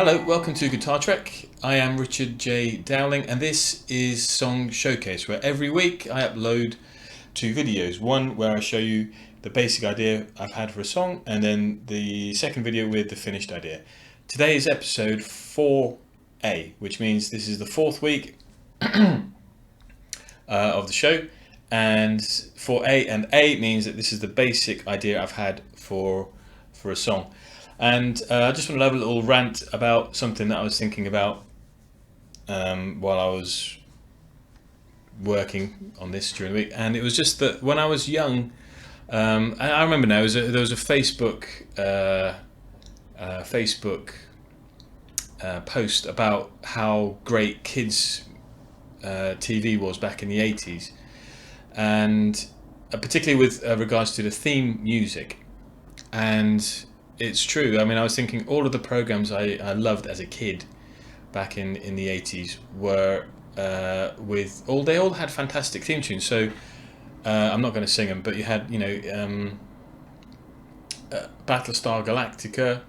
Hello, welcome to Guitar Trek. I am Richard J. Dowling, and this is Song Showcase, where every week I upload two videos. One where I show you the basic idea I've had for a song, and then the second video with the finished idea. Today is episode 4A, which means this is the fourth week of the show, and 4A and A means that this is the basic idea I've had for a song. And I just want to have a little rant about something that I was thinking about while I was working on this during the week. And it was just that when I was young, I remember now, there was a Facebook post about how great kids TV was back in the 80s, and particularly with regards to the theme music. And it's true. I mean, I was thinking all of the programs I loved as a kid back in the 80s were they all had fantastic theme tunes. So I'm not going to sing them, but you had, Battlestar Galactica,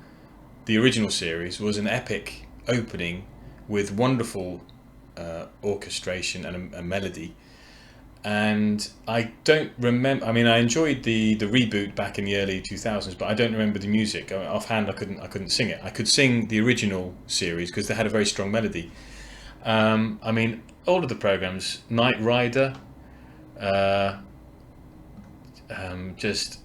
the original series, was an epic opening with wonderful orchestration and a melody. And I don't remember. I mean, I enjoyed the reboot back in the early 2000s, but I don't remember the music. Offhand, I couldn't sing it. I could sing the original series because they had a very strong melody. I mean, all of the programs, Knight Rider, just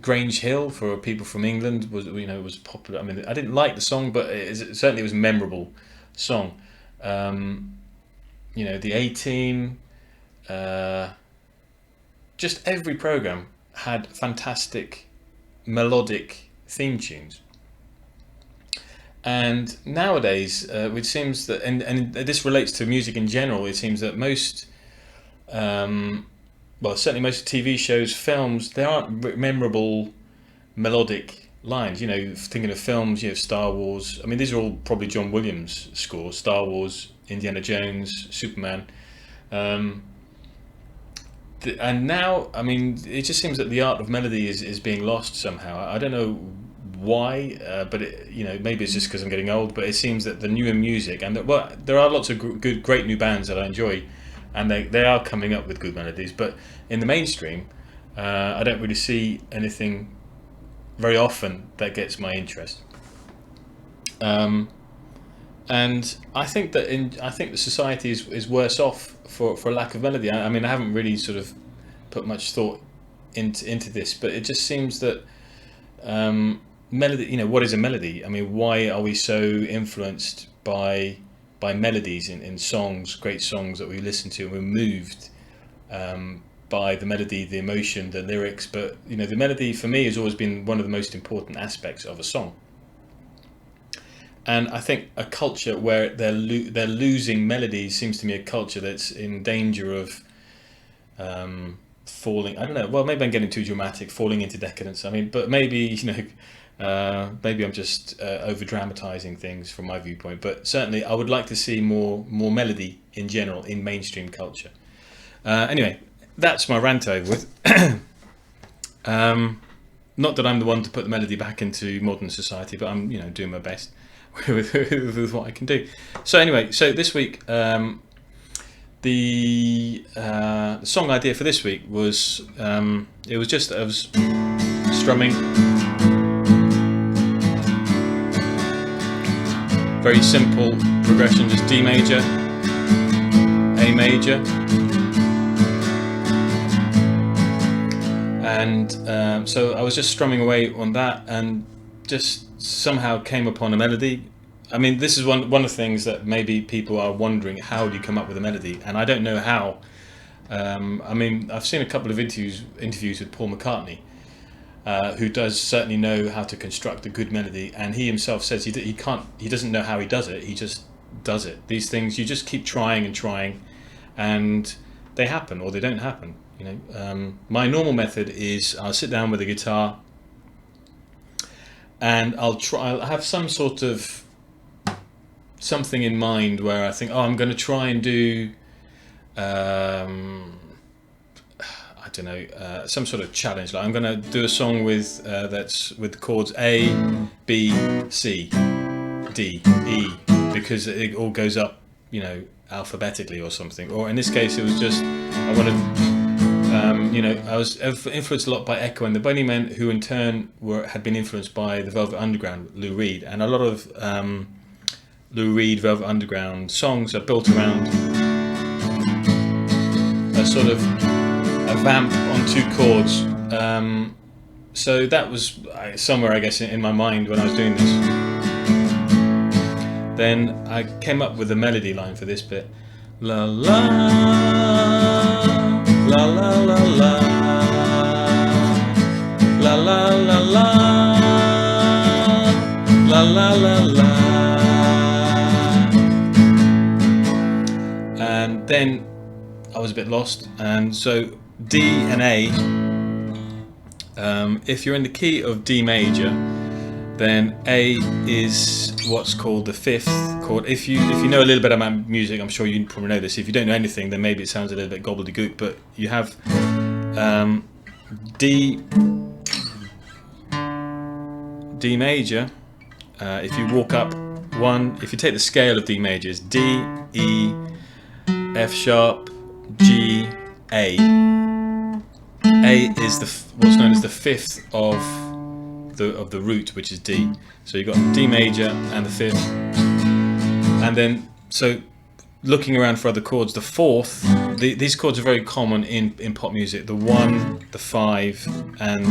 Grange Hill for people from England was popular. I mean, I didn't like the song, but certainly was a memorable song. The A-Team. Just every program had fantastic melodic theme tunes, and nowadays it seems that, and this relates to music in general, it seems that most certainly most TV shows, films, there aren't memorable melodic lines. Thinking of films, Star Wars, I mean, these are all probably John Williams scores. Star Wars, Indiana Jones, Superman. And now, I mean, it just seems that the art of melody is being lost somehow. I don't know why, but maybe it's just because I'm getting old. But it seems that the newer music, and there are lots of great new bands that I enjoy, and they are coming up with good melodies. But in the mainstream, I don't really see anything very often that gets my interest. And I think that society is worse off for lack of melody. I mean, I haven't really sort of put much thought into this, but it just seems that melody. What is a melody? I mean, why are we so influenced by melodies in songs, great songs that we listen to, and we're moved by the melody, the emotion, the lyrics? But the melody for me has always been one of the most important aspects of a song. And I think a culture where they're losing melodies seems to me a culture that's in danger of falling. I don't know. Well, maybe I'm getting too dramatic, falling into decadence. I mean, but maybe maybe I'm just over dramatizing things from my viewpoint. But certainly, I would like to see more melody in general in mainstream culture. Anyway, that's my rant over with. Not that I'm the one to put the melody back into modern society, but I'm doing my best with what I can do. So anyway, this week the song idea for this week was I was strumming very simple progression, just D major, A major, and so I was just strumming away on that, and just somehow came upon a melody. I mean, this is one of the things that maybe people are wondering, how do you come up with a melody? And I don't know how. I mean, I've seen a couple of interviews with Paul McCartney, who does certainly know how to construct a good melody, and he himself says he doesn't know how he does it. He just does it. These things, you just keep trying and trying, and they happen or they don't happen. My normal method is I'll sit down with a guitar, and I'll have some sort of something in mind where I think, I'm going to try and do, I don't know, some sort of challenge. Like I'm going to do a song with that's with chords A, B, C, D, E, because it all goes up, you know, alphabetically or something. Or in this case, it was just, I wanted, I was influenced a lot by Echo and the Bunnymen, who in turn had been influenced by the Velvet Underground, Lou Reed, and a lot of Lou Reed, Velvet Underground songs are built around a sort of a vamp on 2 chords. So that was somewhere, I guess, in my mind when I was doing this. Then I came up with a melody line for this bit. La la la la la la la la la la la la la. And then I was a bit lost, and so D and A. If you're in the key of D major, then A is what's called the 5th chord. If you know a little bit about music, I'm sure you probably know this. If you don't know anything, then maybe it sounds a little bit gobbledygook. But you have D major. If you walk up one, if you take the scale of D major, it's D, E, F sharp, G, A. A is what's known as the 5th of the root, which is D. So you've got D major and the 5th, and then so looking around for other chords, the 4th. These chords are very common in pop music. The 1, the 5, and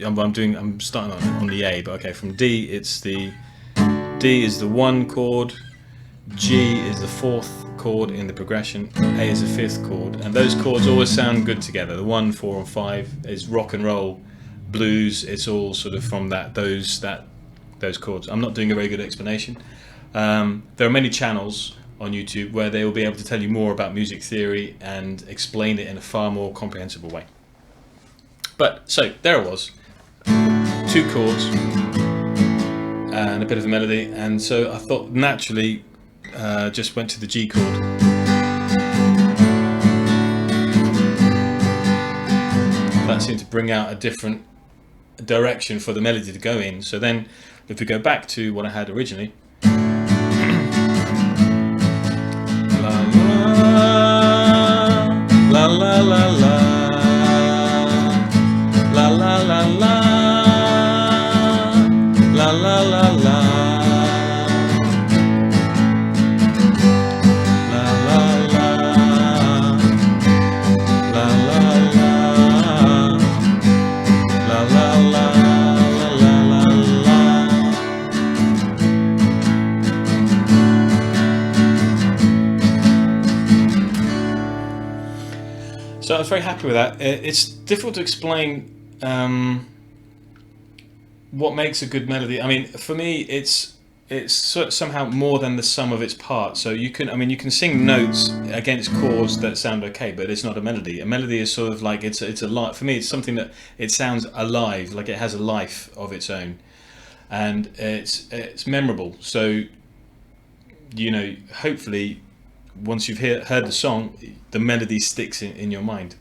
I'm starting on the A, but okay, from D it's the D is the 1 chord, G is the 4th chord in the progression, A is the 5th chord, and those chords always sound good together. The 1, 4, and 5 is rock and roll, blues. It's all sort of from those chords. I'm not doing a very good explanation. There are many channels on YouTube where they will be able to tell you more about music theory and explain it in a far more comprehensible way. But so there it was, 2 chords and a bit of a melody, and so I thought naturally just went to the G chord. That seemed to bring out a different direction for the melody to go in. So then if we go back to what I had originally, la la la la la la la la la la la la. So I was very happy with that. It's difficult to explain what makes a good melody. I mean, for me, it's somehow more than the sum of its parts. So you can sing notes against chords that sound okay, but it's not a melody. A melody is sort of like it's a life. For me, it's something that it sounds alive, like it has a life of its own, and it's memorable. So hopefully, once you've heard the song, the melody sticks in your mind.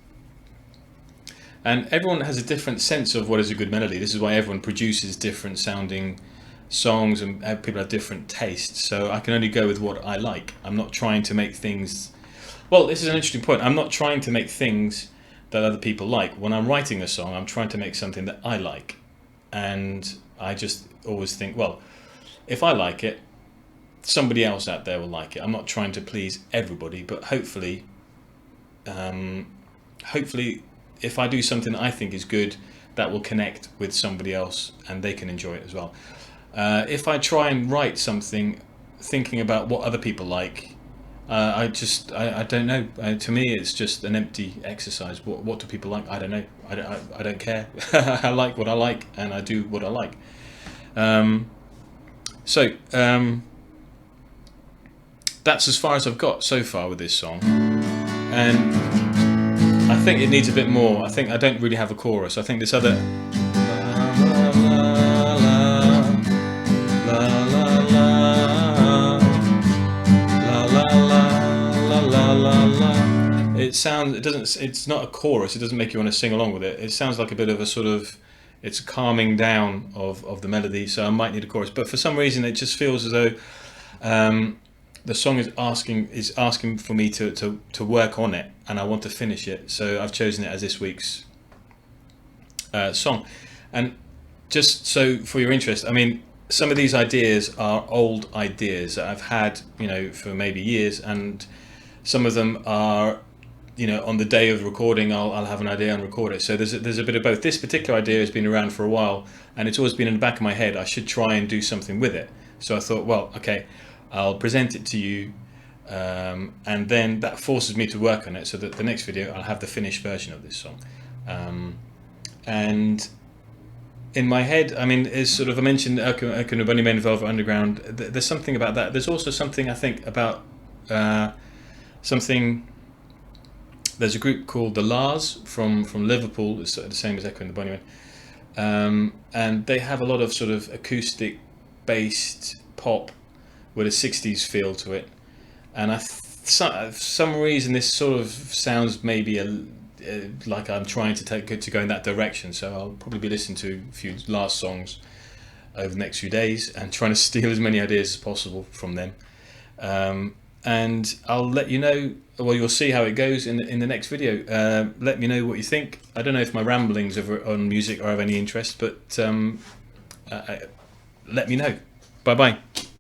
And everyone has a different sense of what is a good melody. This is why everyone produces different sounding songs, and people have different tastes. So I can only go with what I like. I'm not trying to make things... Well, this is an interesting point. I'm not trying to make things that other people like. When I'm writing a song, I'm trying to make something that I like. And I just always think, well, if I like it, somebody else out there will like it. I'm not trying to please everybody, but hopefully if I do something that I think is good, that will connect with somebody else and they can enjoy it as well. If I try and write something thinking about what other people like, I don't know. To me, it's just an empty exercise. What do people like? I don't know. I don't care. I like what I like, and I do what I like. That's as far as I've got so far with this song, and I think it needs a bit more. I think I don't really have a chorus. I think this other it's not a chorus. It doesn't make you want to sing along with it. It sounds like a bit of a sort of it's a calming down of the melody. So I might need a chorus, but for some reason it just feels as though the song is asking for me to work on it, and I want to finish it. So I've chosen it as this week's song. And just so for your interest, I mean, some of these ideas are old ideas that I've had, for maybe years, and some of them are, on the day of recording, I'll have an idea and record it. So there's a bit of both. This particular idea has been around for a while, and it's always been in the back of my head. I should try and do something with it. So I thought, well, okay, I'll present it to you, and then that forces me to work on it, so that the next video I'll have the finished version of this song. And in my head, I mean, is sort of, I mentioned Erkin Bunny Men Velvet Underground. There's something about that. There's also something, I think, about something. There's a group called the Lars from Liverpool. It's the same as Echo and the Bunnymen, and they have a lot of sort of acoustic based pop with a 60s feel to it. And for some reason this sort of sounds maybe like I'm trying to go in that direction. So I'll probably be listening to a few Lars songs over the next few days and trying to steal as many ideas as possible from them. And I'll let you know. Well, you'll see how it goes in the next video. Let me know what you think. I don't know if my ramblings on music are of any interest, but let me know. Bye bye.